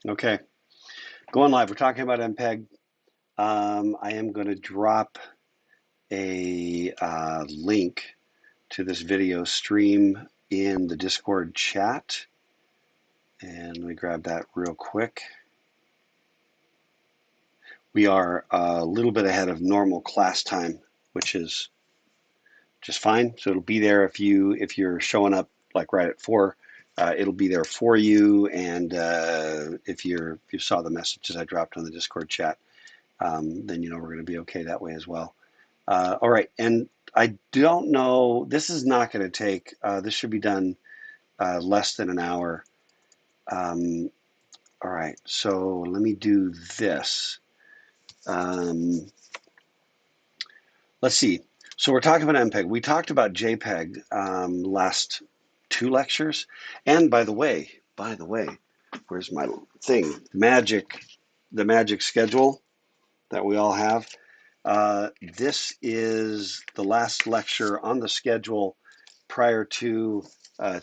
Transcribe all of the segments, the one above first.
Okay, going live. We're talking about Mpeg. I am going to drop a link to this video stream in the Discord chat. And let me grab that real quick. We are a little bit ahead of normal class time, which is just fine. So it'll be there if you're showing up like right at 4. It'll be there for you. And if you saw the messages I dropped on the Discord chat, then you know we're going to be okay that way as well. All right, and I don't know, this is not going to take, this should be done less than an hour. All right, so let me do this. Let's see. So we're talking about Mpeg. We talked about JPEG last 2 lectures. And by the way, where's my thing? The magic schedule that we all have. This is the last lecture on the schedule prior to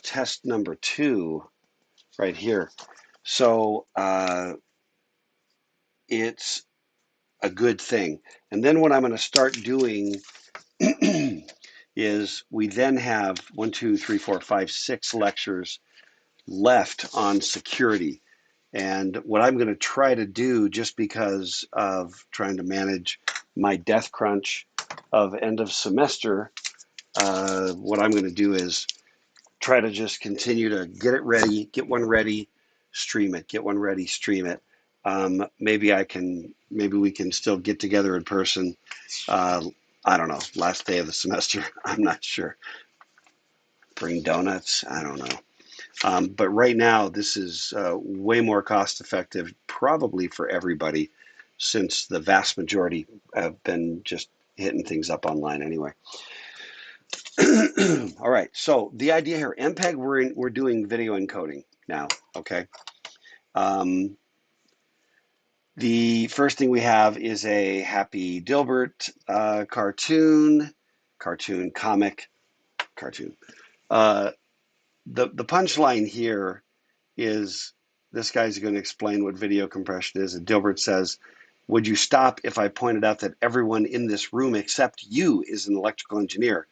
test number 2 right here. So it's a good thing. And then what I'm going to start doing is we then have 1, 2, 3, 4, 5, 6 lectures left on security. And what I'm going to try to do, just because of trying to manage my death crunch of end of semester, what I'm going to do is try to just continue to get it ready, get one ready, stream it, get one ready, stream it. Maybe we can still get together in person. I don't know, last day of the semester. I'm not sure. Bring donuts. I don't know. But right now, this is way more cost effective, probably for everybody, since the vast majority have been just hitting things up online anyway. All right, so the idea here, Mpeg, we're doing video encoding now, okay? The first thing we have is a Happy Dilbert cartoon. The punchline here is this guy's going to explain what video compression is, and Dilbert says, would you stop if I pointed out that everyone in this room except you is an electrical engineer?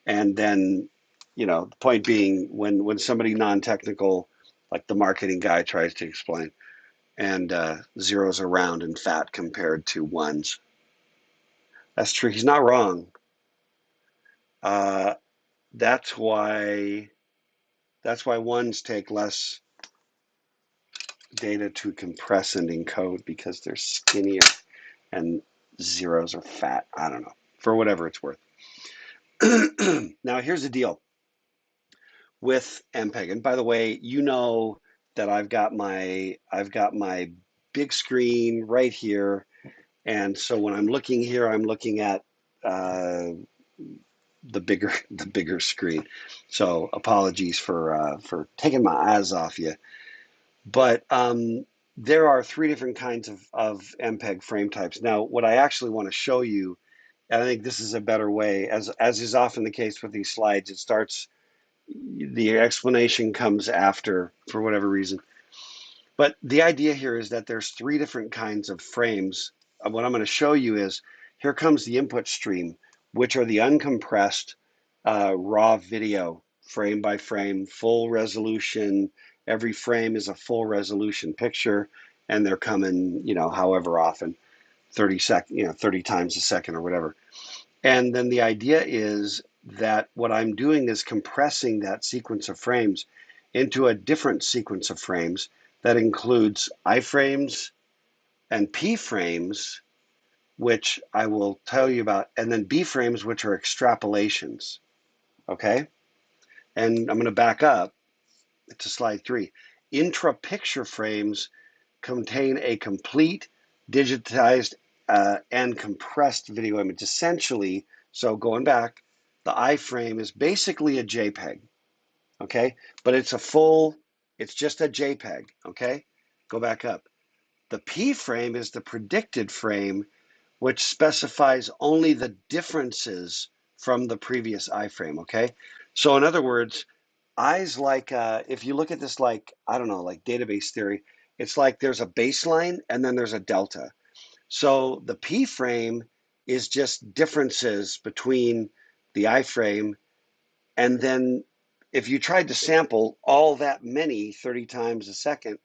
And then, the point being, when somebody non-technical, like the marketing guy, tries to explain, and zeros are round and fat compared to ones. That's true. He's not wrong. That's why ones take less data to compress and encode, because they're skinnier, and zeros are fat. I don't know, for whatever it's worth. Now here's the deal with Mpeg. And by the way, you know that I've got my big screen right here, and so when I'm looking here, I'm looking at the bigger screen. So apologies for taking my eyes off you. But there are 3 different kinds of Mpeg frame types. Now, what I actually want to show you, and I think this is a better way, as is often the case with these slides, the explanation comes after, for whatever reason. But the idea here is that there's 3 different kinds of frames. What I'm going to show you is, here comes the input stream, which are the uncompressed raw video, frame by frame, full resolution. Every frame is a full resolution picture, and they're coming, however often, 30 times a second or whatever. And then the idea is that what I'm doing is compressing that sequence of frames into a different sequence of frames that includes iframes and P frames, which I will tell you about, and then B frames, which are extrapolations. Okay? And I'm going to back up to slide 3. Intra-picture frames contain a complete digitized and compressed video image. Essentially, so going back, the iframe is basically a JPEG, okay? But it's just a JPEG, okay? Go back up. The P frame is the predicted frame, which specifies only the differences from the previous iframe, okay? So in other words, if you look at this like, I don't know, like database theory, It's like there's a baseline and then there's a delta. So the P frame is just differences between the iframe, and then if you tried to sample all that many 30 times a second,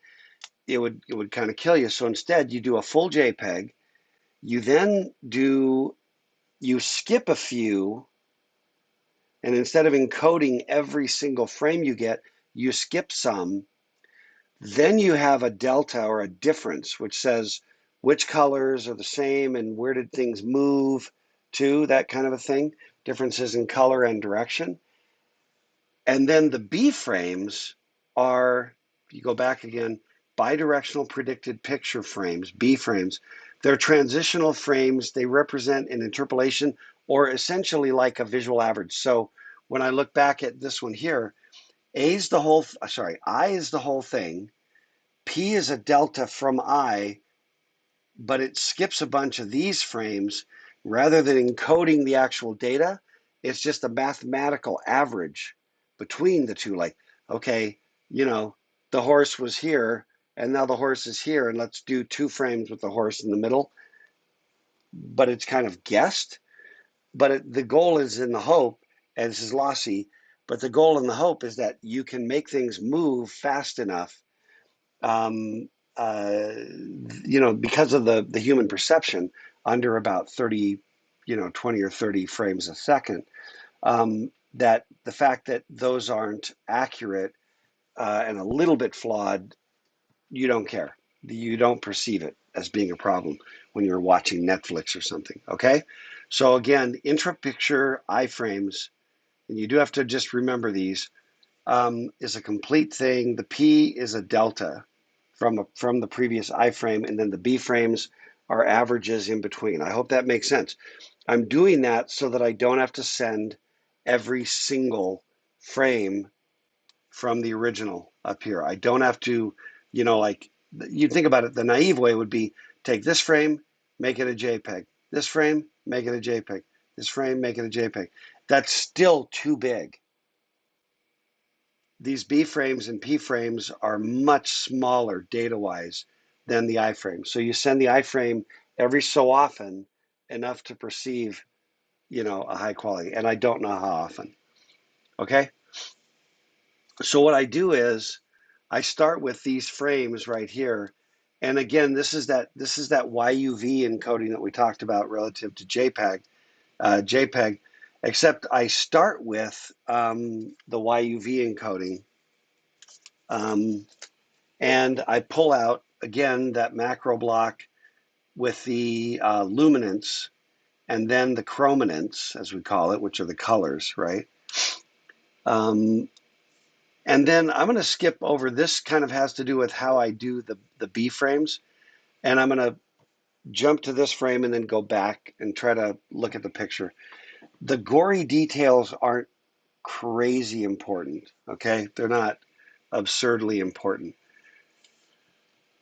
it would kind of kill you. So instead, you do a full JPEG. You skip a few, and instead of encoding every single frame you get, you skip some. Then you have a delta or a difference, which says which colors are the same and where did things move to, that kind of a thing. Differences in color and direction. And then the B frames are, if you go back again, bidirectional predicted picture frames, B frames. They're transitional frames. They represent an interpolation or essentially like a visual average. So when I look back at this one here, I is the whole thing. P is a delta from I, but it skips a bunch of these frames. Rather than encoding the actual data, it's just a mathematical average between the two. Like, okay, the horse was here, and now the horse is here, and let's do 2 frames with the horse in the middle. But it's kind of guessed. But the goal is in the hope, and this is lossy, but the goal and the hope is that you can make things move fast enough, um, because of the human perception under about 30, 20 or 30 frames a second, that the fact that those aren't accurate and a little bit flawed, you don't care. You don't perceive it as being a problem when you're watching Netflix or something, okay? So again, intra-picture iframes, and you do have to just remember these, is a complete thing. The P is a delta from the previous iframe, and then the B frames are averages in between. I hope that makes sense. I'm doing that so that I don't have to send every single frame from the original up here. I don't have to, like you think about it, the naive way would be take this frame, make it a JPEG. This frame, make it a JPEG. This frame, make it a JPEG. That's still too big. These B frames and P frames are much smaller data-wise than the iframe. So you send the iframe every so often enough to perceive, a high quality. And I don't know how often. Okay? So what I do is I start with these frames right here. And again, this is that YUV encoding that we talked about relative to JPEG, except I start with the YUV encoding. And I pull out, again, that macro block with the luminance and then the chrominance, as we call it, which are the colors, right? And then I'm going to skip over. This kind of has to do with how I do the B frames. And I'm going to jump to this frame and then go back and try to look at the picture. The gory details aren't crazy important, okay? They're not absurdly important.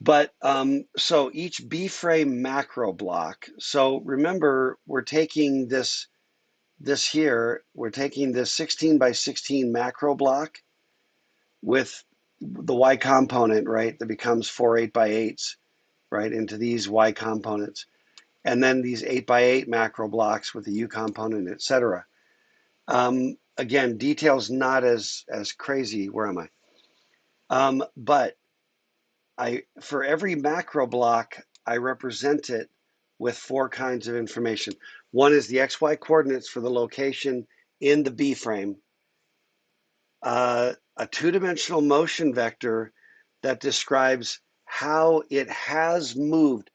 But so each B frame macro block. So remember, we're taking this here. We're taking this 16 by 16 macro block with the Y component, right? That becomes 4 8 by 8s, right, into these Y components, and then these 8 by 8 macro blocks with the U component, etc. Again, details not as crazy. Where am I? But for every macro block, I represent it with 4 kinds of information. One is the XY coordinates for the location in the B frame, a 2-dimensional motion vector that describes how it has moved.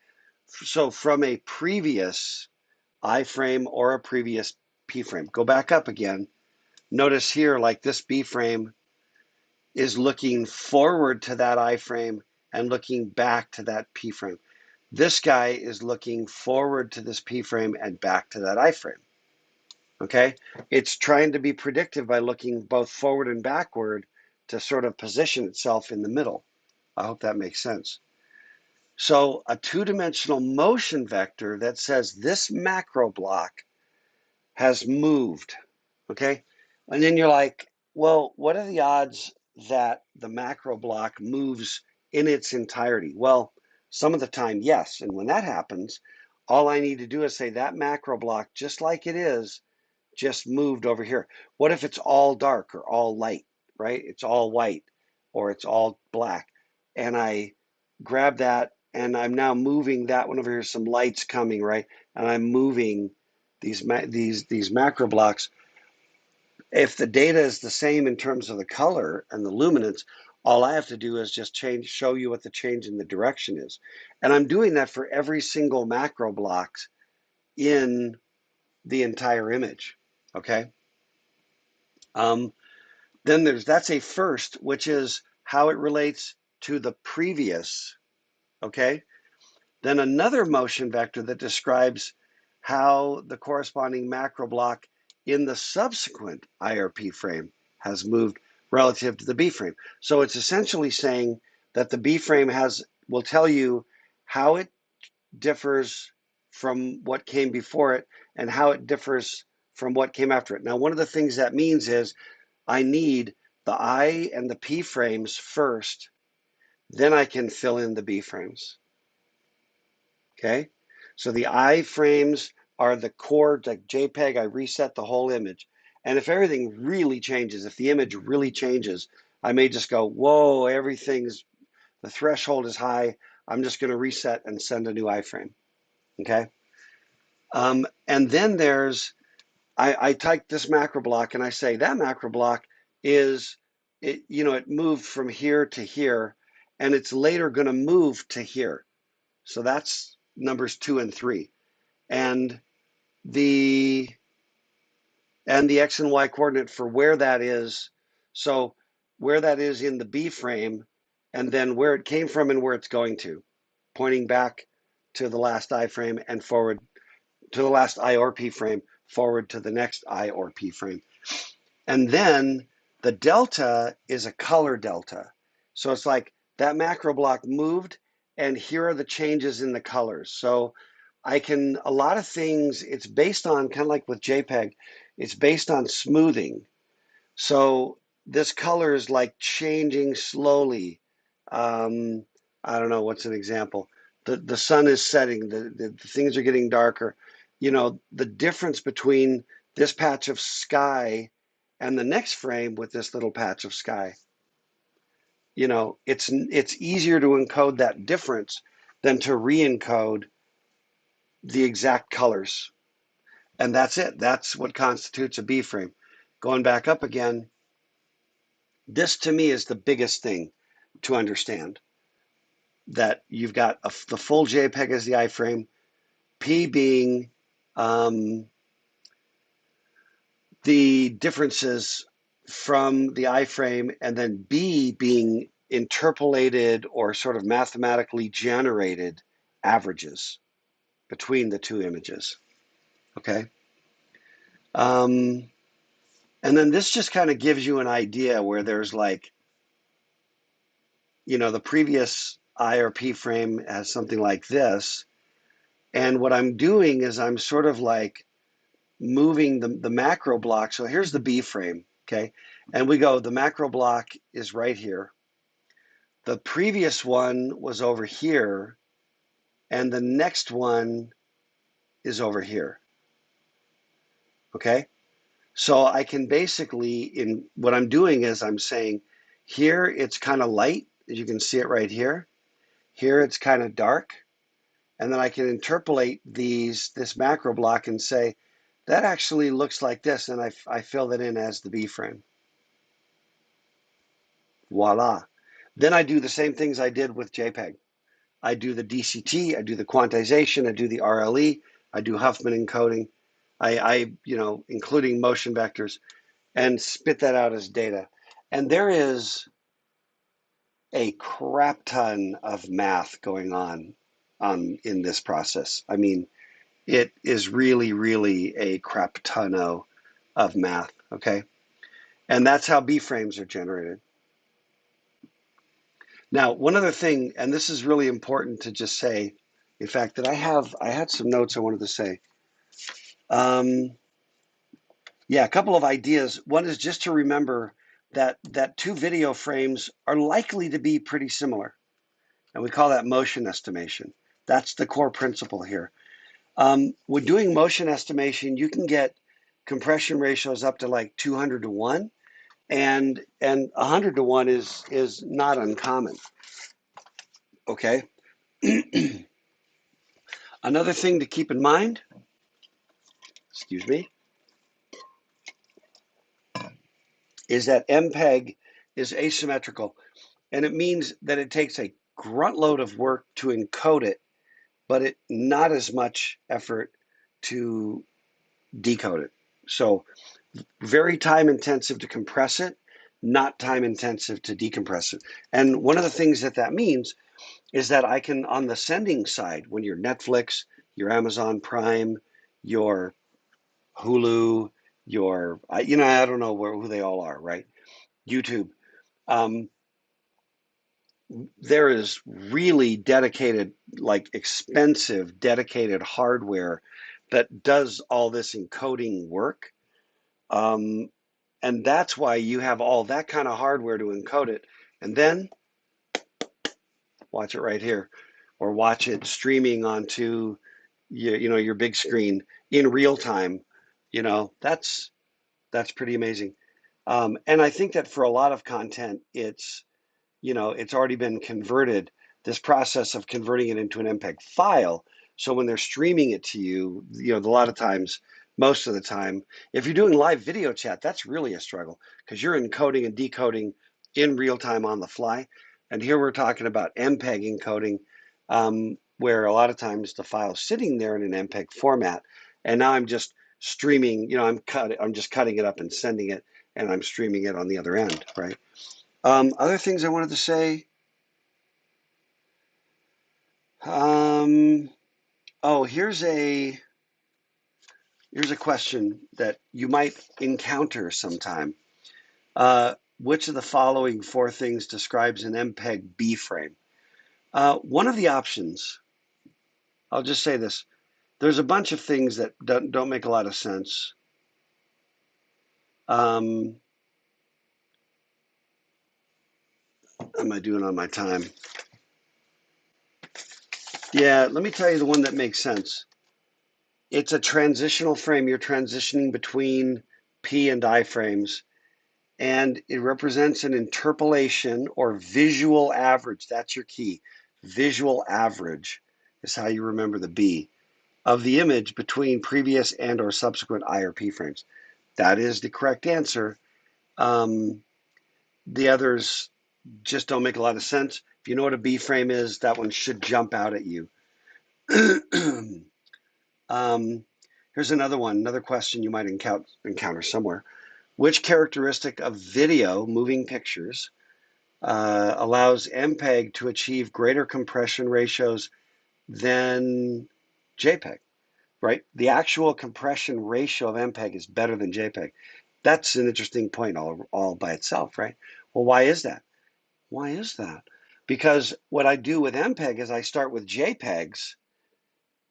So from a previous I frame or a previous P frame. Go back up again. Notice here, like this B frame is looking forward to that I frame and looking back to that P frame. This guy is looking forward to this P frame and back to that I frame. Okay? It's trying to be predictive by looking both forward and backward to sort of position itself in the middle. I hope that makes sense. So a 2-dimensional motion vector that says this macro block has moved. Okay? And then you're like, well, what are the odds that the macro block moves in its entirety? Well, some of the time, yes. And when that happens, all I need to do is say that macro block, just like it is, just moved over here. What if it's all dark or all light, right? It's all white or it's all black. And I grab that and I'm now moving that one over here, some lights coming, right? And I'm moving these macro blocks. If the data is the same in terms of the color and the luminance, all I have to do is just show you what the change in the direction is. And I'm doing that for every single macro blocks in the entire image, okay? Then that's a first, which is how it relates to the previous, okay? Then another motion vector that describes how the corresponding macro block in the subsequent IRP frame has moved relative to the B frame. So it's essentially saying that the B frame will tell you how it differs from what came before it and how it differs from what came after it. Now, one of the things that means is I need the I and the P frames first, then I can fill in the B frames. Okay, so the I frames are the core, like JPEG, I reset the whole image. And if everything really changes, if the image really changes, I may just go, whoa, the threshold is high. I'm just going to reset and send a new iframe. Okay. And then I type this macro block and I say that macro block it moved from here to here, and it's later going to move to here. So that's numbers 2 and 3. And the X and Y coordinate for where that is. So where that is in the B frame, and then where it came from and where it's going to, pointing back to the last I frame and forward to the last I or P frame, forward to the next I or P frame. And then the delta is a color delta. So it's like that macro block moved, and here are the changes in the colors. So a lot of things, it's based on, kind of like with JPEG, it's based on smoothing. So this color is like changing slowly. I don't know, what's an example? The sun is setting, the things are getting darker. The difference between this patch of sky and the next frame with this little patch of sky. It's easier to encode that difference than to re-encode the exact colors. And that's it. That's what constitutes a B frame. Going back up again, this to me is the biggest thing to understand, that you've got the full JPEG as the iframe, P being the differences from the iframe, and then B being interpolated or sort of mathematically generated averages between the two images. Okay. And then this just kind of gives you an idea where there's like, the previous I or P frame has something like this. And what I'm doing is I'm sort of like moving the macro block. So here's the B frame, okay? And we go, the macro block is right here. The previous one was over here, and the next one is over here, okay? So I can basically, what I'm doing is I'm saying, here it's kind of light, as you can see it right here. Here it's kind of dark. And then I can interpolate this macro block and say, that actually looks like this, and I fill that in as the B frame. Voila. Then I do the same things I did with JPEG. I do the DCT, I do the quantization, I do the RLE, I do Huffman encoding, including motion vectors, and spit that out as data. And there is a crap ton of math going on in this process. I mean, it is really, really a crap ton of math, okay? And that's how B frames are generated. Now, one other thing, and this is really important to just say, in fact, that I had some notes I wanted to say. Yeah, a couple of ideas. One is just to remember that two video frames are likely to be pretty similar. and we call that motion estimation. That's the core principle here. When doing motion estimation, you can get compression ratios up to like 200 to 1, and 100 to 1 is not uncommon. Okay. Another thing to keep in mind, excuse me, is that Mpeg is asymmetrical, and it means that it takes a grunt load of work to encode it, but not as much effort to decode it. So very time intensive to compress it, not time intensive to decompress it. And one of the things that means is that I can, on the sending side, when you're Netflix, your Amazon Prime, your Hulu, your, I don't know who they all are, right? YouTube. Um, there is really dedicated, like expensive, dedicated hardware that does all this encoding work. And that's why you have all that kind of hardware to encode it. And then watch it right here, or watch it streaming onto your big screen in real time. That's pretty amazing. And I think that for a lot of content, it's already been converted, this process of converting it into an MPEG file. So when they're streaming it to you, a lot of times, most of the time, if you're doing live video chat, that's really a struggle because you're encoding and decoding in real time on the fly. And here we're talking about MPEG encoding, where a lot of times the file's sitting there in an MPEG format. And now I'm just streaming, I'm just cutting it up and sending it, and I'm streaming it on the other end, right? Other things I wanted to say. Here's a question that you might encounter sometime. Which of the following 4 things describes an Mpeg B frame? One of the options, I'll just say this. There's a bunch of things that don't make a lot of sense. How am I doing on my time? Yeah, let me tell you the one that makes sense. It's a transitional frame. You're transitioning between P and I frames, and it represents an interpolation or visual average. That's your key. Visual average is how you remember the B of the image between previous and or subsequent I or P frames. That is the correct answer. The others just don't make a lot of sense. If you know what a B frame is, that one should jump out at you. Here's another question you might encounter somewhere. Which characteristic of video, moving pictures, allows MPEG to achieve greater compression ratios than JPEG, right? The actual compression ratio of MPEG is better than JPEG. That's an interesting point all by itself, right? Well, why is that? Why is that? Because what I do with MPEG is I start with JPEGs,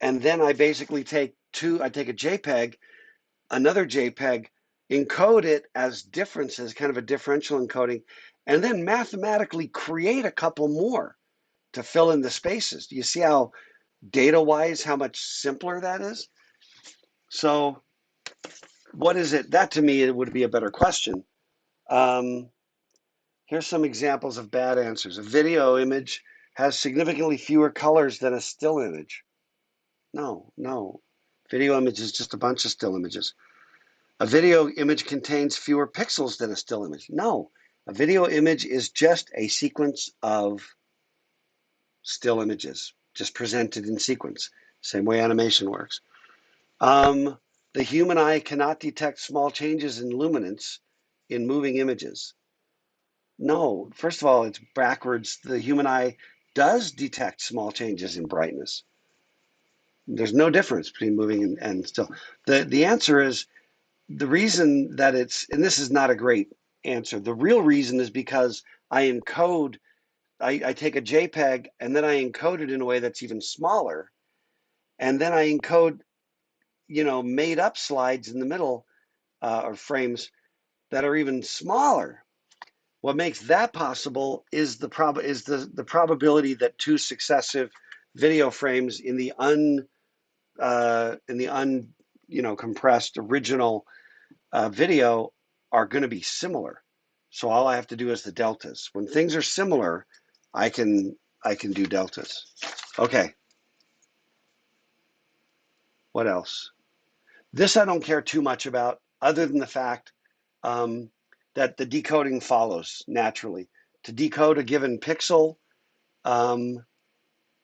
and then I basically take a JPEG, another JPEG, encode it as differences, kind of a differential encoding, and then mathematically create a couple more to fill in the spaces. Do you see how data-wise, how much simpler that is? So what is it? That to me, it would be a better question. Here's some examples of bad answers. A video image has significantly fewer colors than a still image. No. Video image is just a bunch of still images. A video image contains fewer pixels than a still image. No, a video image is just a sequence of still images, just presented in sequence. Same way animation works. The human eye cannot detect small changes in luminance in moving images. No, first of all, it's backwards. The human eye does detect small changes in brightness. There's no difference between moving and still. The answer is, the reason that and this is not a great answer, the real reason is because I take a JPEG and then I encode it in a way that's even smaller. And then I encode, made up slides in the middle or frames that are even smaller. What makes that possible is the probability that two successive video frames in the compressed original video are going to be similar. So all I have to do is the deltas. When things are similar, I can do deltas. Okay. What else? This I don't care too much about, other than the fact that the decoding follows naturally. To decode a given pixel,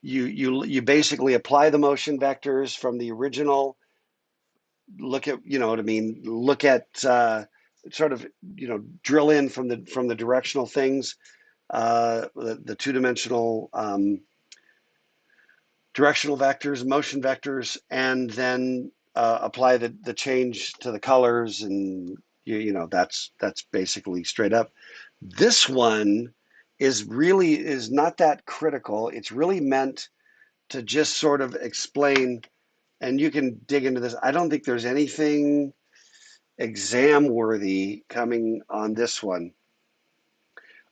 you basically apply the motion vectors from the original. Look at what I mean. Look at sort of drill in from the directional things, the two-dimensional directional vectors, motion vectors, and then apply the change to the colors, and that's basically straight up. This one is not that critical. It's really meant to just sort of explain, and you can dig into this. I don't think there's anything exam worthy coming on this one.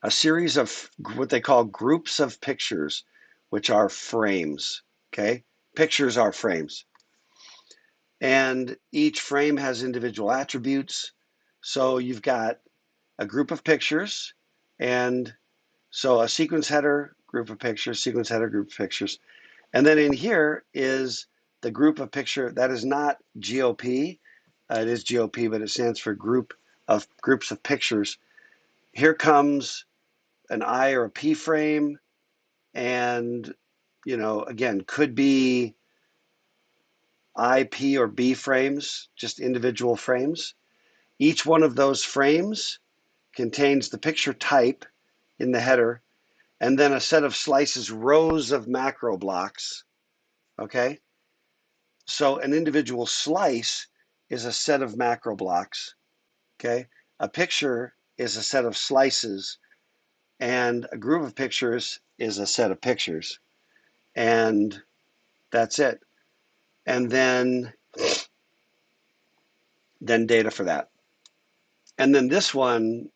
A series of what they call groups of pictures, which are frames. Okay, pictures are frames, and each frame has individual attributes. So you've got a group of pictures, and so a sequence header, group of pictures, sequence header, group of pictures. And then in here is the group of picture. That is not GOP. It is GOP, but it stands for groups of pictures. Here comes an I or a P frame, and again, could be I, P, or B frames, just individual frames. Each one of those frames contains the picture type in the header, and then a set of slices, rows of macro blocks. Okay, so an individual slice is a set of macro blocks. Okay, a picture is a set of slices, and a group of pictures is a set of pictures, and that's it. And then data for that. And then this one,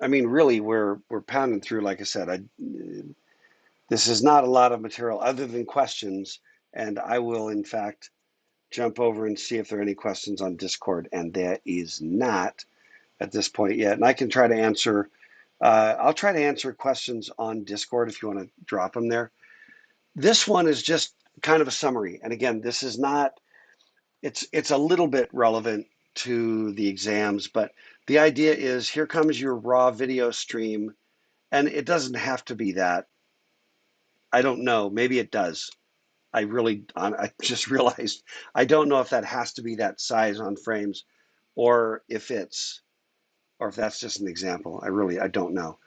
I mean, really, we're pounding through. Like I said, this is not a lot of material other than questions, and I will, in fact, jump over and see if there are any questions on Discord, and there is not at this point yet. And I can try to answer. I'll try to answer questions on Discord if you want to drop them there. This one is just kind of a summary, and again, this is not. It's a little bit relevant to the exams, but the idea is here comes your raw video stream, and it doesn't have to be that. I don't know. Maybe it does. I just realized I don't know if that has to be that size on frames, or if that's just an example. I don't know.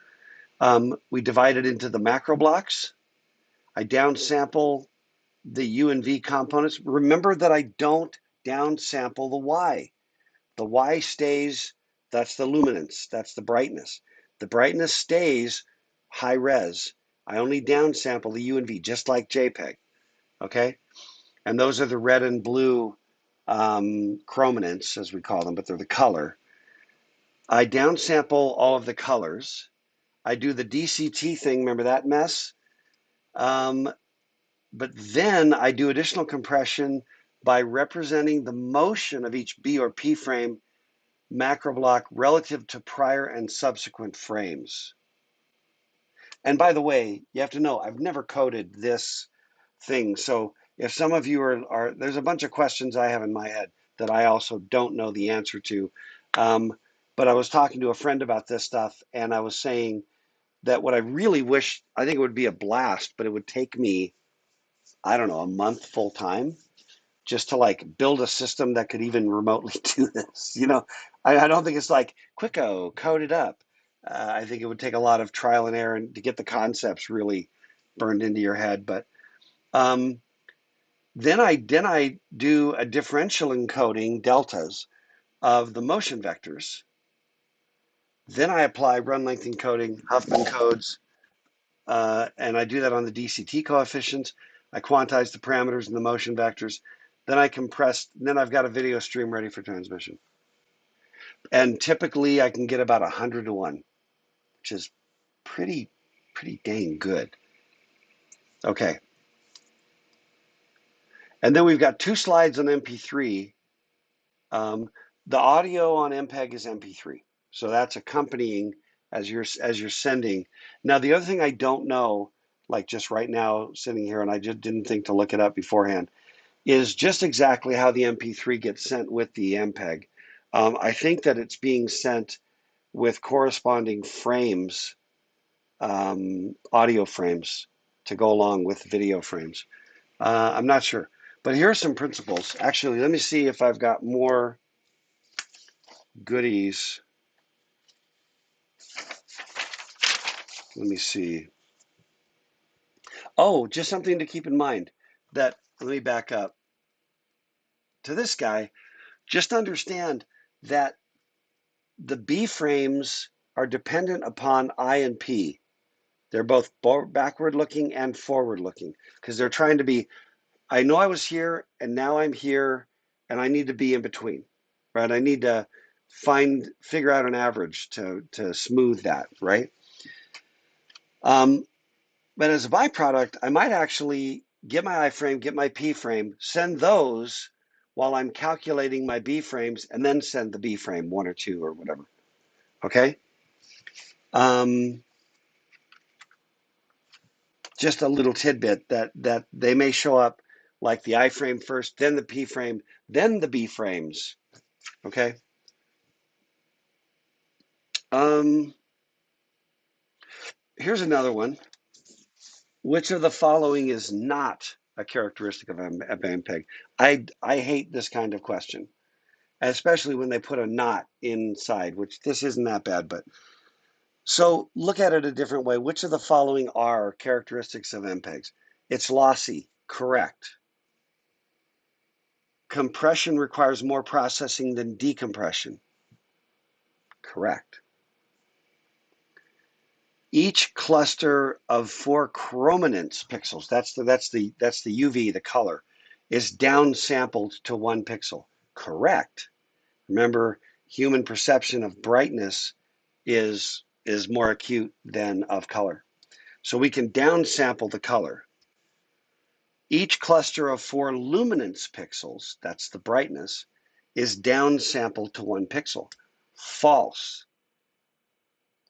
We divide it into the macro blocks. I downsample the U and V components. Remember that I don't downsample the Y. The Y stays, that's the luminance, that's the brightness. The brightness stays high res. I only downsample the U and V, just like JPEG, okay? And those are the red and blue chrominants, as we call them, but they're the color. I downsample all of the colors. I do the DCT thing, remember that mess? But then I do additional compression by representing the motion of each B or P frame macro block relative to prior and subsequent frames. And by the way, you have to know, I've never coded this thing. So if some of you are there's a bunch of questions I have in my head that I also don't know the answer to. But I was talking to a friend about this stuff, and I was saying that what I really wish, I think it would be a blast, but it would take me, I don't know, a month full time just to like build a system that could even remotely do this. I don't think it's like quicko, code it up. I think it would take a lot of trial and error to get the concepts really burned into your head. But then I do a differential encoding deltas of the motion vectors. Then I apply run length encoding, Huffman codes, and I do that on the DCT coefficients. I quantize the parameters and the motion vectors. Then I compress, then I've got a video stream ready for transmission. And typically I can get about 100 to 1, which is pretty dang good. Okay. And then we've got 2 slides on MP3. The audio on Mpeg is MP3, so that's accompanying as you're sending. Now, the other thing I don't know, like just right now sitting here, and I just didn't think to look it up beforehand, is just exactly how the MP3 gets sent with the Mpeg. I think that it's being sent with corresponding frames, audio frames, to go along with video frames. I'm not sure, but here are some principles. Actually, let me see if I've got more goodies. Let me see. Oh, just something to keep in mind that, let me back up to this guy. Just understand that the B frames are dependent upon I and P. They're both backward looking and forward looking because they're trying to be, I know I was here and now I'm here and I need to be in between, right? I need to figure out an average to smooth that, right? But as a byproduct, I might actually get my I frame, get my P frame, send those while I'm calculating my B frames, and then send the B frame 1 or 2 or whatever. Okay? Just a little tidbit that they may show up like the I frame first, then the P frame, then the B frames. Okay? Here's another one. Which of the following is not a characteristic of Mpeg? I hate this kind of question, especially when they put a not inside, which this isn't that bad, but so look at it a different way. Which of the following are characteristics of MPEGs? It's lossy, correct. Compression requires more processing than decompression, correct. Each cluster of 4 chrominance pixels, that's the UV, the color, is downsampled to 1 pixel, correct. Remember, human perception of brightness is more acute than of color. So we can downsample the color. Each cluster of 4 luminance pixels, that's the brightness, is downsampled to 1 pixel. False,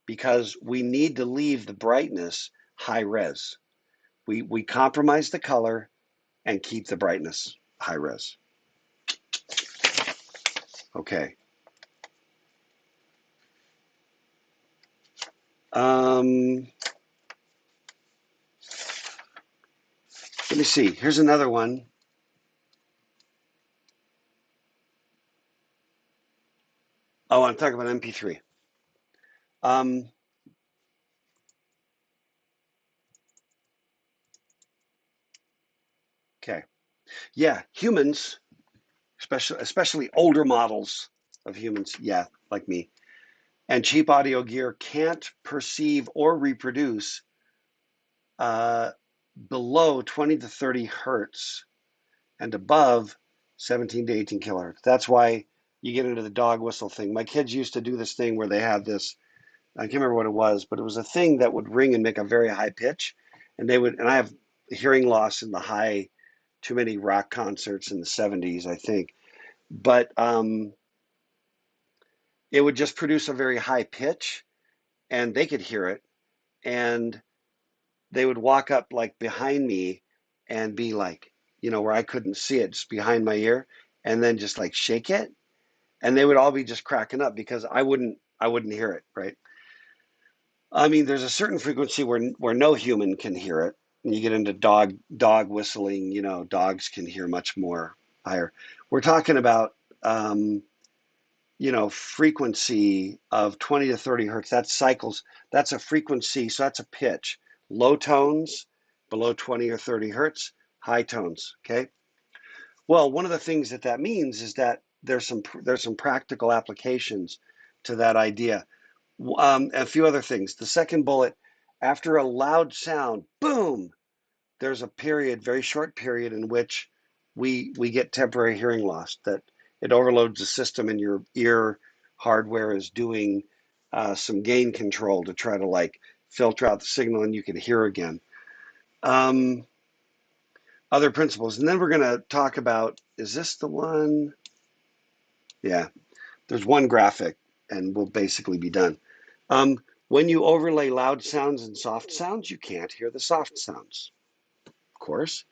because we need to leave the brightness high res. We compromise the color and keep the brightness high res. Okay. Let me see. Here's another one. Oh, I'm talking about MP3. Okay. Yeah, humans, especially older models of humans, yeah, like me, and cheap audio gear can't perceive or reproduce below 20 to 30 hertz and above 17 to 18 kilohertz. That's why you get into the dog whistle thing. My kids used to do this thing where they had this, I can't remember what it was, but it was a thing that would ring and make a very high pitch. And I have hearing loss in the high, too many rock concerts in the 70s, I think. But it would just produce a very high pitch and they could hear it. And they would walk up like behind me and be like, where I couldn't see it, just behind my ear, and then just like shake it. And they would all be just cracking up because I wouldn't hear it, right? I mean, there's a certain frequency where no human can hear it. And you get into dog whistling, dogs can hear much more higher. We're talking about frequency of 20 to 30 hertz. That's cycles. That's a frequency. So that's a pitch. Low tones below 20 or 30 hertz, high tones. Okay. Well, one of the things that means is that there's some practical applications to that idea. A few other things. The second bullet, after a loud sound, boom, there's a period, very short period, in which we get temporary hearing loss, that it overloads the system and your ear hardware is doing some gain control to try to like filter out the signal and you can hear again. Other principles. And then we're going to talk about, is this the one? Yeah, there's one graphic and we'll basically be done. When you overlay loud sounds and soft sounds, you can't hear the soft sounds, of course.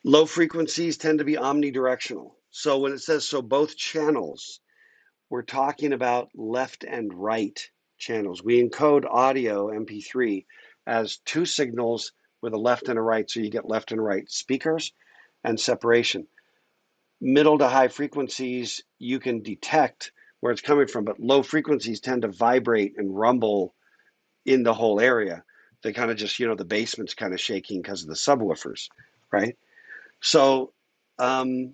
Low frequencies tend to be omnidirectional. So when it says, so both channels, we're talking about left and right channels. We encode audio MP3 as two signals with a left and a right, so you get left and right speakers and separation. Middle to high frequencies, you can detect where it's coming from, but low frequencies tend to vibrate and rumble in the whole area. They kind of just, the basement's kind of shaking because of the subwoofers, right? So, and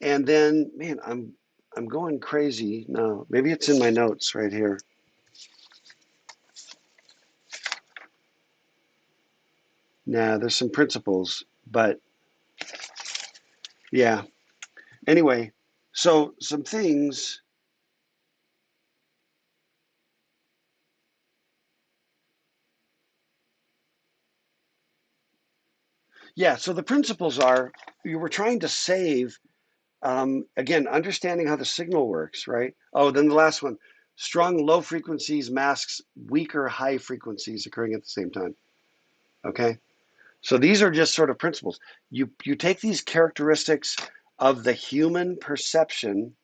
then, man, I'm going crazy. No, maybe it's in my notes right here. Nah, there's some principles, but yeah. Anyway, so some things. Yeah, so the principles are you were trying to save, again, understanding how the signal works, right? Oh, then the last one, strong low frequencies masks weaker high frequencies occurring at the same time. Okay? So these are just sort of principles. You take these characteristics of the human perception.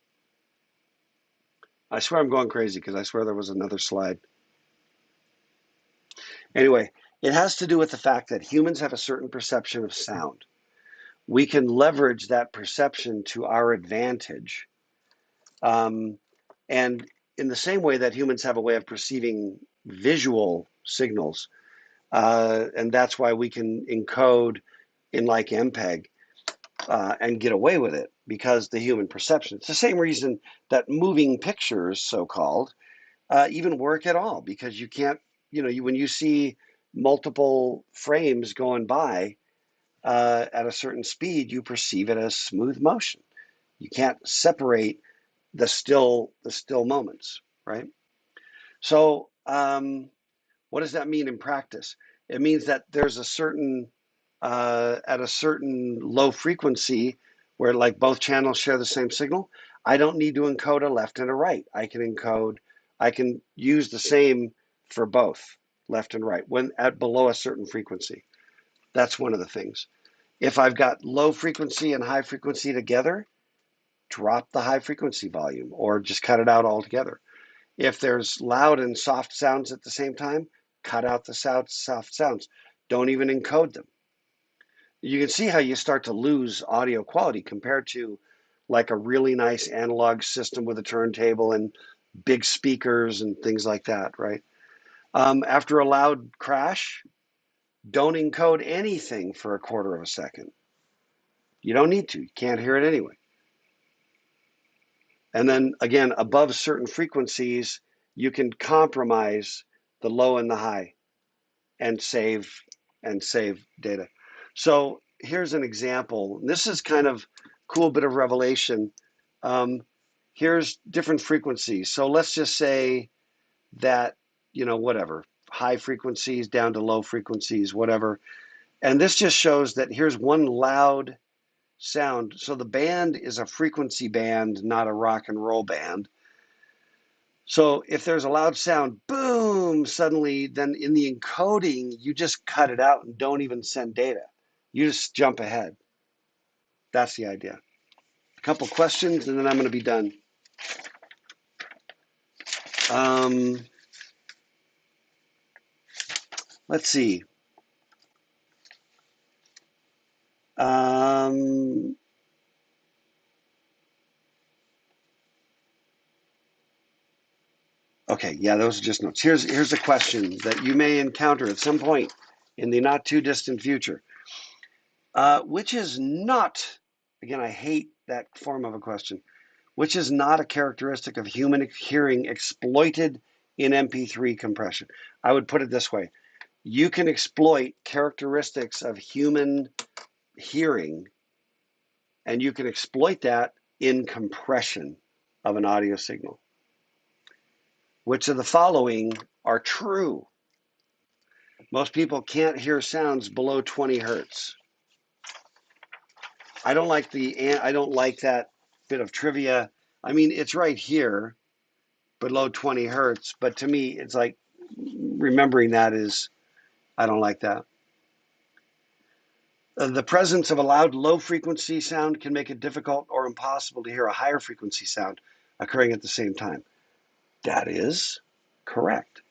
I swear I'm going crazy because I swear there was another slide. Anyway, it has to do with the fact that humans have a certain perception of sound. We can leverage that perception to our advantage. And in the same way that humans have a way of perceiving visual signals, and that's why we can encode in like Mpeg and get away with it because the human perception. It's the same reason that moving pictures, so-called, even work at all, because you can't, when you see multiple frames going by at a certain speed, you perceive it as smooth motion. You can't separate the still moments, right? So what does that mean in practice? It means that there's a certain at a certain low frequency where like both channels share the same signal, I don't need to encode a left and a right. I can use the same for both left and right when at below a certain frequency. That's one of the things. If I've got low frequency and high frequency together, drop the high frequency volume or just cut it out altogether. If there's loud and soft sounds at the same time, cut out the soft sounds. Don't even encode them. You can see how you start to lose audio quality compared to like a really nice analog system with a turntable and big speakers and things like that, right? After a loud crash, don't encode anything for a quarter of a second. You don't need to. You can't hear it anyway. And then again, above certain frequencies, you can compromise the low and the high and save data. So here's an example. This is kind of cool bit of revelation. Here's different frequencies. So let's just say that, whatever, high frequencies down to low frequencies, whatever. And this just shows that here's one loud sound. So the band is a frequency band, not a rock and roll band. So if there's a loud sound, boom, suddenly, then in the encoding, you just cut it out and don't even send data. You just jump ahead. That's the idea. A couple questions, and then I'm going to be done. Let's see. Okay, yeah, those are just notes. Here's a question that you may encounter at some point in the not too distant future. Which is not, again, I hate that form of a question, which is not a characteristic of human hearing exploited in MP3 compression. I would put it this way. You can exploit characteristics of human hearing, and you can exploit that in compression of an audio signal. Which of the following are true? Most people can't hear sounds below 20 hertz. I don't like that bit of trivia. I mean, it's right here, below 20 hertz, but to me, it's like remembering that is, I don't like that. The presence of a loud low frequency sound can make it difficult or impossible to hear a higher frequency sound occurring at the same time. That is correct.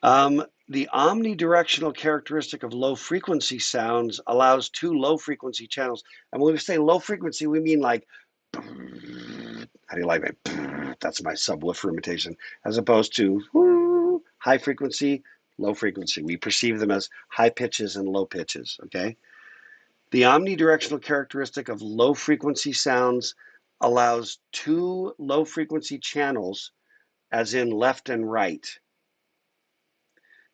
The omnidirectional characteristic of low frequency sounds allows two low frequency channels. And when we say low frequency, we mean like, how do you like it? That's my subwoofer imitation, as opposed to high frequency, low frequency. We perceive them as high pitches and low pitches, okay? The omnidirectional characteristic of low frequency sounds allows two low frequency channels, as in left and right,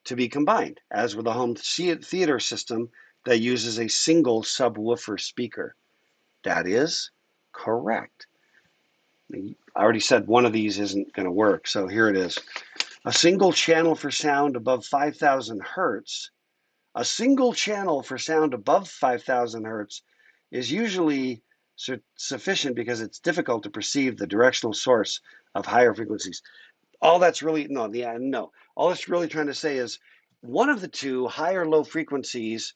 to be combined, as with a home theater system that uses a single subwoofer speaker. That is correct. I already said one of these isn't going to work, so here it is. A single channel for sound above 5,000 hertz. A single channel for sound above 5,000 hertz is usually sufficient because it's difficult to perceive the directional source of higher frequencies. All that's really, no. All it's really trying to say is one of the two, high or low frequencies,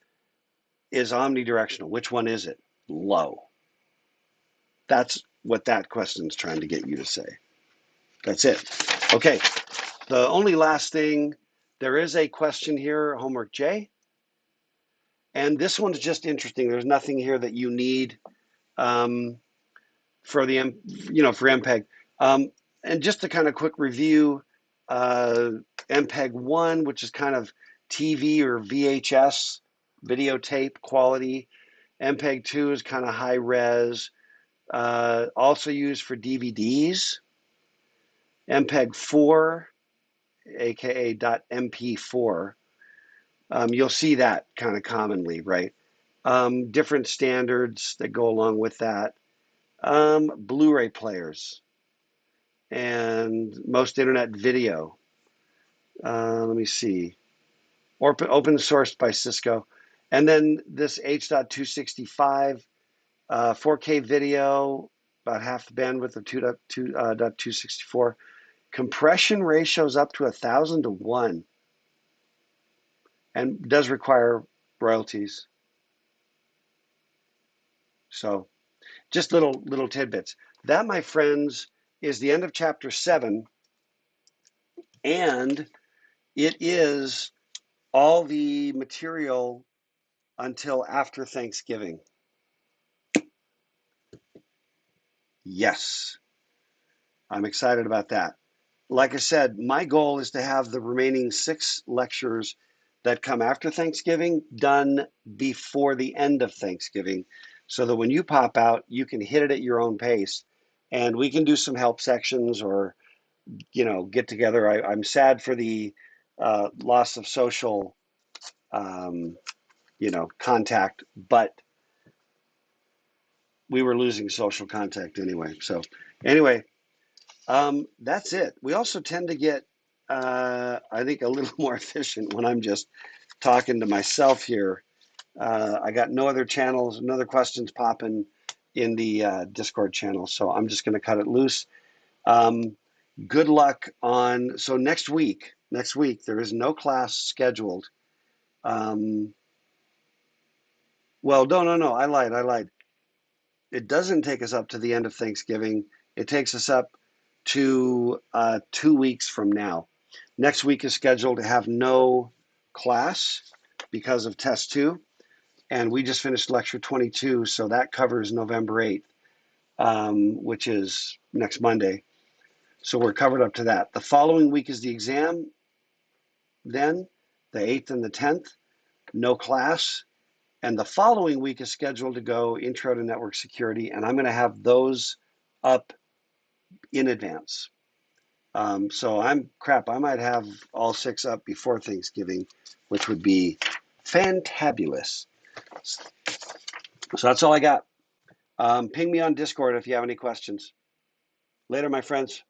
is omnidirectional. Which one is it? Low. That's what that question's trying to get you to say. That's it. Okay, the only last thing, there is a question here, homework J, and this one's just interesting. There's nothing here that you need for the for Mpeg. And just a kind of quick review, Mpeg 1, which is kind of TV or VHS videotape quality. Mpeg 2 is kind of high res, also used for DVDs. Mpeg 4, aka .mp4, you'll see that kind of commonly, right? Different standards that go along with that. Blu-ray players and most internet video. Let me see. Open sourced by Cisco. And then this H.265, 4K video, about half the bandwidth of 2.264. Compression ratios up to 1,000 to 1. And does require royalties. So just little tidbits. That, my friends, is the end of chapter 7. And it is all the material until after Thanksgiving. Yes, I'm excited about that. Like I said, my goal is to have the remaining 6 lectures that come after Thanksgiving done before the end of Thanksgiving, so that when you pop out, you can hit it at your own pace, and we can do some help sections or, get together. I'm sad for the loss of social, contact, but we were losing social contact anyway. So anyway, that's it. We also tend to get, I think, a little more efficient when I'm just talking to myself here. I got no other channels, no other questions popping in the Discord channel, so I'm just going to cut it loose. Good luck so next week, there is no class scheduled. Well, no, I lied. It doesn't take us up to the end of Thanksgiving. It takes us up to 2 weeks from now. Next week is scheduled to have no class because of test 2. And we just finished lecture 22, so that covers November 8th, which is next Monday. So we're covered up to that. The following week is the exam. Then the 8th and the 10th, no class. And the following week is scheduled to go Intro to Network Security, and I'm going to have those up in advance. So I might have all 6 up before Thanksgiving, which would be fantabulous. So that's all I got. Ping me on Discord if you have any questions. Later, my friends.